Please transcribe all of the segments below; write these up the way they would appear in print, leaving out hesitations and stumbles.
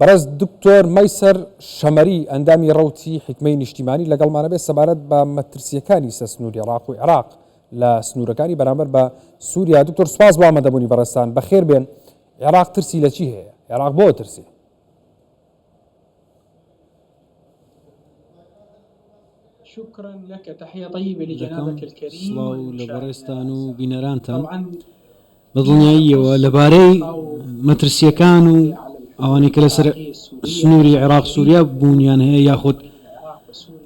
بەڕێز دکتۆر مەیسەر شەمەری ئەندامی ڕەوتی حکمەی نیشتیمانی لەگەڵمانە بێت سەبارەت بە مەترسیەکانی سنووری عێراق و عێراق لە سنوورەکانی بەرامبەر بە سووریا. دکتۆر سوپاس بۆ ئامادەبوونی بەڕێستان. بەخێر بێن. عێراق ترسی لە چی هەیە؟ عێراق بۆ ترسی؟ شكرا لك، تحية طيبة لجنابك الكريم. لبرستان و بینەرانتان بەدڵنیاییەوە لەبارەی مەترسیەکان و ئەوانەی کە لەسەر سنووری عێراق سووریا بوونیان هەیە یاخود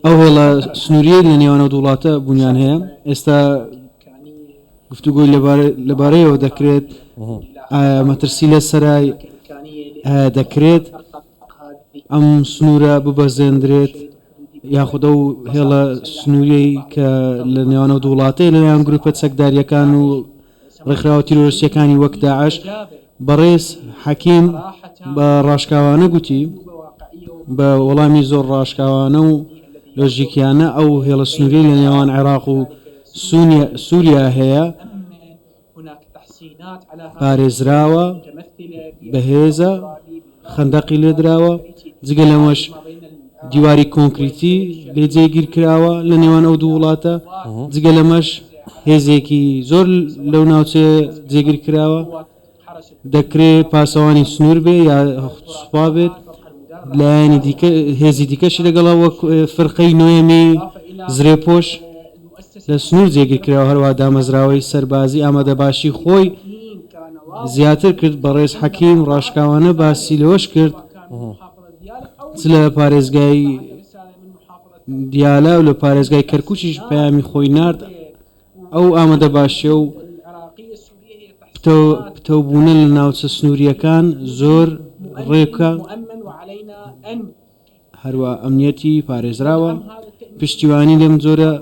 ئەو هێڵە سنووریەی لە نێوانە وڵاتە بوونیان هەیە. ئێستا گفتوگۆی لەبارەیەوە دەکرێت مەترسی لە سەرای دەکرێت ئەم سنوورە ببەزێندرێت یاخودە و هێڵە سنووریەی کە لە نێوانە وڵاتەی لەلایەن گروپە سەکداریەکان و ڕێکخراوە تیرۆریستیەکانی وەک داعش. بەڕێز حەکیم بە ڕاشکاوانە گوتی بە وەڵامی زۆر ڕاشکاوانە و لۆژیکیانە ئەو هێڵە سنووری لە نێوان عێراق و سووریا هەیە، پارێزراوە، بەهێزە، خەندەقی لێدراوە، جگە لەمەش دیواری کۆنکریتی لێ جێگیر کراوە لە نێوان ئەو دوو وڵاتە، جگە لەمەش هێزێکی زۆر لەو ناوچێ جێگیر کراوە. دەکرێت پاسەوانی سنوور بێ یا سوپا بێت لایەنی هێزی دیکەشی لەگەڵا وەک فرقەی نوێمی زرێپۆش لە سنوور جێگیر کراوە. هەروە دامەزراوەی سەربازی ئامادەباشی خۆی زیاتر کرد. بەڕێز حەکیم ڕاشکاوانە باسی لەوەش کرد لە پارێزگای دیالە و لە پارێزگای کەرکووکیش پەیامی خۆی نارد. ئەو ئامادەباشیە و پتەوبوونە لە ناوچە سنووریەکان زۆر ڕێکە، هەروە ئەمنیەتی پارێزراوە. پشتیوانی لەم جۆرە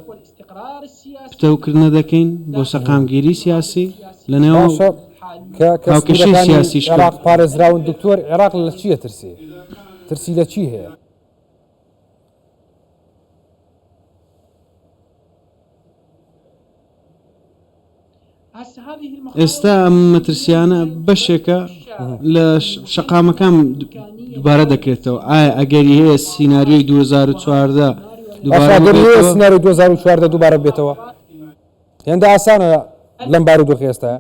پتەوکردنە دەکەین بۆ سەقامگیری سیاسی لە نێو هاوکێشەی سیاسیش. عێراق پارێزراون. دکتۆر عێراق لە چیە ترسی؟ ترسی لە چی هەیە؟ ئێستا ئەم مەترسیانە بەشێکە لە شەقامەکان دووبارە دەکرێتەوە. ئایا ئەگەری هەیە سیناریۆی 2014 سناریۆ 2014 دووبارە بێتەوە؟ هێندە ئاسانە لەم بارودۆخی ئێستا؟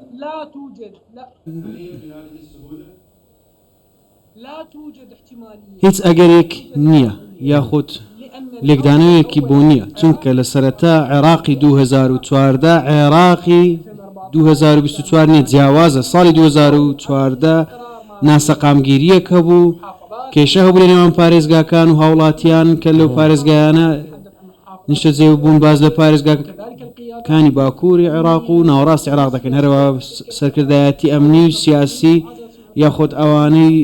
هیچ ئەگەرێک نییە یاخود لێکدانەوەیەکی بۆ نییە، چونکە لە سەرەتا عێراقی 2014 عێراقی 2024 نیە، جیاوازە. ساڵی 2014 ناسەقامگیریەکە بوو، کێشە هەبوو لە نێوان پارێزگاکان و هاوڵاتیان کە لەو پارێزگایانە نیشتە جێ بوون باز لە پارێزگاکانی باکووری عێراق و ناوەڕاستی عێراق دەکەن. هەروە سەرکردایەتی ئەمنی و سیاسی یاخود ئەوانەی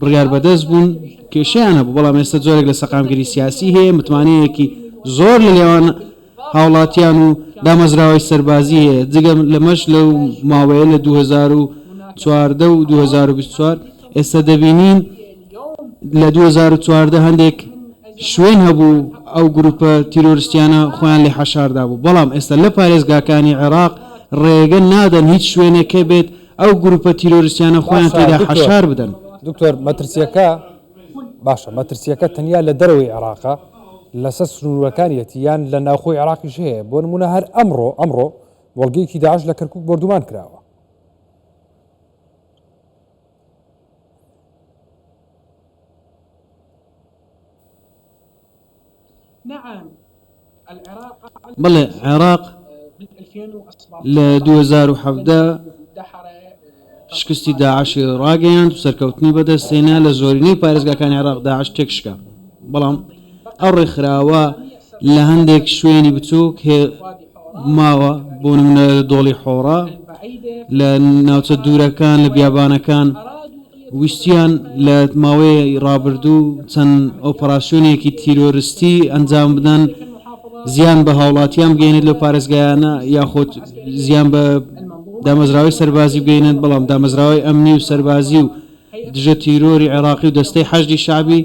بڕیار بەدەست بوون کێشەیان هەبوو، بەڵام ئێستا جۆرێک لە سەقامگیری سیاسی هەیە، متمانەیەکی زۆر لە لێوان هاوڵاتیان و دامەزراوەی سەربازی هەیە. جگە لەمەش لەو ماوەیە لە 2014 و 2024 ئێستا دەبینین لە 2014 هەندێک شوێن هەبوو ئەو گروپە تیرۆریستیانە خۆیان لێ حەشاردا بوو، بەڵام ئێستا لە پارێزگاکانی عێراق ڕێگە نادەن هیچ شوێنێکە بێت ئەو گروپە تیرۆریستیانە خۆیان تێدا حەشار بدەن. دکتۆر مەترسیەکە باشە، مەترسیەکە تەنیا لە دەرەوەی عێراقە لەسەر سنوورەکانیەتی یان لە ناوخۆی عێراقیش هەیە؟ بۆ نمونە هەر ئەمڕۆ وەڵگەیەکی داعش لە کەرکووک بردومان کراوە. بەڵێ عێراق لە 2017 شکستی داعشی ڕاگەیاند و سەرکەوتنی بەدەستێنا لە زۆرینەی پارێزگاکانی عێراق داعش تێکشکا، بەڵام ئەو ڕێکخراوە لە هەندێک شوێنی بچووک ماوە، بۆ نمونە لە دۆڵی حۆڕا، لە ناوچە دوورەکان، لە بیابانەکان ویستیان لە ماوەی ڕابردوو چەند ئۆپەراسیۆنێکی تیرۆریستی ئەنجام بدەن، زیان بە هاوڵاتیان بگەینێت لە پارێزگایانە یاخود زیان بە دامەزراوەی سەربازی بگەینێت، بەڵام دامەزراوەی ئەمنی و سەربازی و دژە تیرۆری عێراقی و دەستەی حەشدی شعبی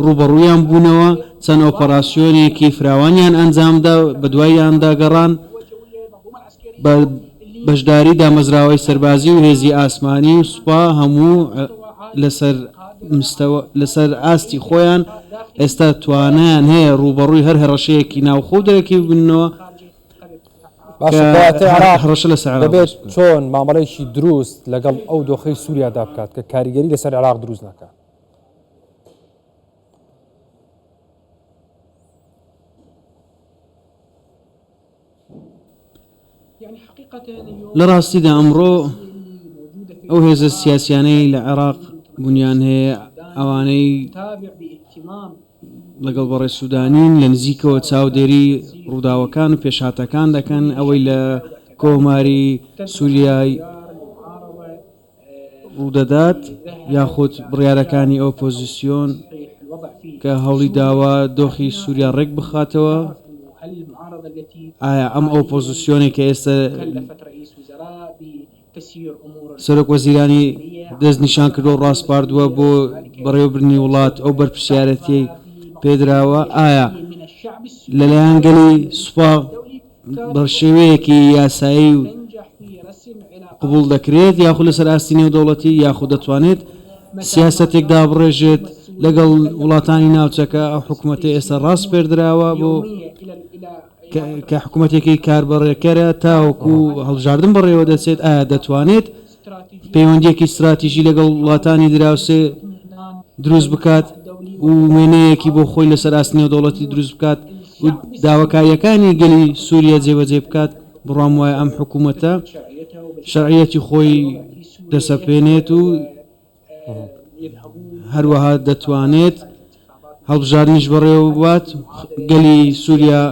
ڕوبەڕوویان بوونەوە، چەند ئۆپەراسیۆنێکی فراوانیان ئەنجامدا، بە دواییاندا گەڕان بە بەشداری دامەزراوەی سەربازی و هێزی ئاسمانی و سوپا هەموو لەسەر ئاستی خۆیان ئێستا توانیان هەیە ڕوبەڕووی هەر هەڕەشەیەکی ناوخۆ دەرەکی بنەوە هەڕەشە لە سەر دەبێت چۆن مامەڵەیەکی دروست لەگەڵ ئەو دۆخەی سووریادا بکات کە کاریگەری لەسەر عێراق دروست ناکات. لە ڕاستیدا ئەمڕۆ ئەو هێزە سیاسیانەی لە عێراق بوونیان هەیە ئەوانەی لەگەڵ بەڕێ سوودانین لە نزیکەوە چاودێری ڕووداوەکان و پێشهاتەکان دەکەن ئەوەی لە کۆماری سووریای ڕوودەدات یاخود بڕیارەکانی ئۆپۆزیسیۆن کە هەوڵی داوا دۆخی سووریا ڕێک بخاتەوە. ئایا ئەم ئۆپۆزیسیۆنێک کە ئێستا سەرۆک وەزیرانی دەست نیشان کردو ڕاستپاردووە بۆ بەڕێوەبردنی وڵات ئەو بەرپرسیارەتی پێدراوە، ئایا لەلایەن گەلی سوپا بەشێوەیەکی یاسایی و قبول دەکرێت یاخود لەسەر ئاستی نێودەوڵەتی یاخود دەتوانێت سیاسەتێک دابڕێژێت لەگەڵ وڵاتانی ناوچەکە ئەو حکوومەتی ئێستا ڕاست پێدراوە بۆ کە حکوومەتێکی کاربڕێکەرە تاوەکو هەڵبژاردن بەڕێوە دەچێت ئایا دەتوانێت پەیوەندیەکی استراتیژی لەگەڵ وڵاتانی دراوسێ دروست بکات و وێنەیەکی بۆ خۆی لەسەر ئاستی نێودەوڵەتی دروست بکات و داواکاریەکانی گەلی سووریا جێبەجێ بکات. بڕام وایە ئەم حکوومەتە شەرعیەتی خۆی دەسەپێنێت و هەروەها دەتوانێت هەڵبژاردنیش بەڕێوە بوات گەلی سووریا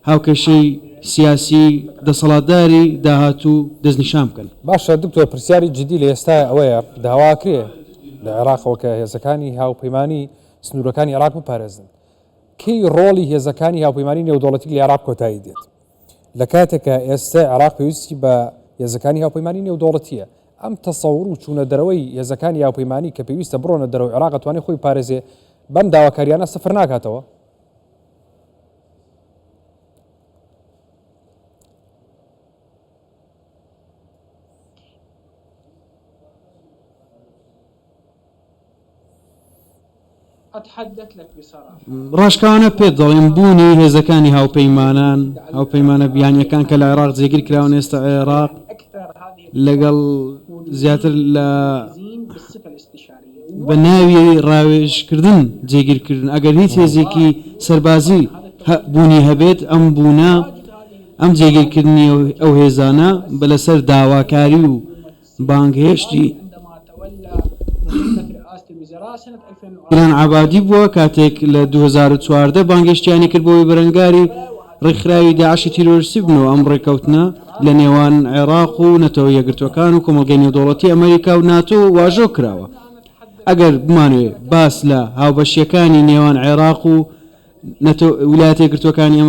هاوکەشەی سیاسی دەسەڵاتداری داهاتوو دەستنیشان بکەن. باشە دکتۆر پرسیاری جدی لە ئێستا ئەوەیە داواکرێ لە عێراقەوە کە هێزەکانی هاوپەیمانی سنوورەکانی عێراق بپارێزن. کەی ڕۆڵی هێزەکانی هاوپەیمانی نێودەوڵەتی لە عێراق کۆتایی دێت؟ لە کاتێکە ئێستا عێراق پێویستی بە هێزەکانی هاوپەیمانی نێودەوڵەتیە، ئەم تەسەوڕ و چوونە دەرەوەی هێزەکانی هاوپەیمانی کە پێویستە بڕۆنە دەرەوەی عێراق دەتوانێت خۆی پارێزێ بەم داواکاریانە سەفر ناکاتەوە؟ ڕاشکاوانە پێت دەڵێن بوونی هێزەکانی هاوپەیمانە بیانیەکان کە لە عێراق جێگیر کراون ئێستا عێراق لەگەڵ زیاتر لە بە ناوی ڕاوێژکردن جێگیرکردن ئەگەر هیچ هێزێکی سەربازی بوونی هەبێت ئەم بوونە ئەم جێگیرکردنی ئەو هێزانە بە لەسەر داواکاری و بانگهێشتی گران عبادی بووە کاتێک لە 2014 بانگشتیانی کرد بۆی بەرەنگاری ڕێکخراوی داعشی تیرۆریستی بنەوە. ئەم ڕێکەوتنە لە نێوان عێراق و نەتەوە یەکگرتوەکان و کۆمەڵگەی نێودەوڵەتی ئەمریکا و ناتۆ واژۆ کراوە. ئەگەر بمانوێت باس لە هاوبەشیەکانی نێوان عێراق و ویلایەتە یەکگرتوەکانی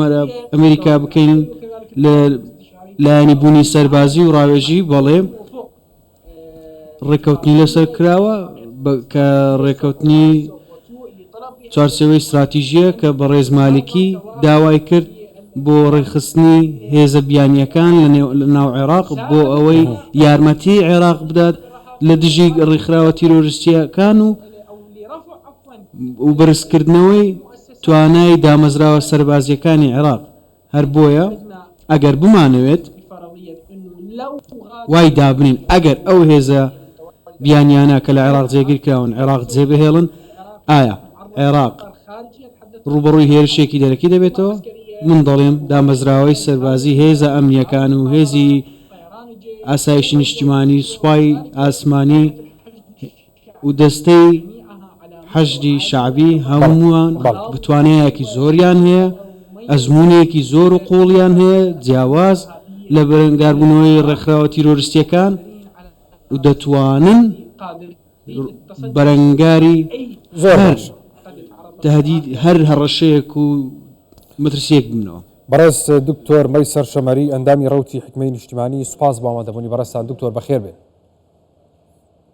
ئەمریکا بکەین لە لایەنی بوونی سەربازی و ڕاوێژی، بەڵێ ڕێکەوتنی لەسەر کراوە کە ڕێکەوتنی چوارچێوەی استراتیژیە کە بە ڕێزمالکی داوای کرد بۆ ڕێخستنی هێزە بیانیەکان لە ناو عێراق بۆ ئەوەی یارمەتی عێراق بدات لە دژی ڕێکخراوە تیرۆریستیەکان و بەرزکردنەوەی توانای دامەزراوە سەربازیەکانی عێراق. هەر بۆیە ئەگەر بمانەوێت وای دابنین ئەگەر ئەو هێزە بیانیانە کە لە عێراق جێگیر کراون عێراق جێبهێڵن، ئایا عێراق ڕوبەڕووی هێرشێکی دەرەکی دەبێتەوە؟ من دەڵێم دامەزراوەی سەربازی هێزە ئەمنیەکان و هێزی ئاسایشی نیشتیمانی سوپای ئاسمانی و دەستەی حەشدی شعبی هەمووان بتوانەیەکی زۆریان هەیە، ئەزمونێکی زۆر و قوڵیان هەیە جیاواز لە بەرەنگاربوونەوەی ڕێکخراوە تیرۆریستیەکان و دەتوانن بەرەنگاری تهدید هەر هەڕەشەیەک و مەترسیەک بنەوە. بەڕێز دکتۆر مەیسەر شەمەری ئەندامی ڕەوتی حکومەتی نیشتیمانی سوپاس بۆ ئامادەبوونی بەڕێستان دکتۆر بەخێر بێ.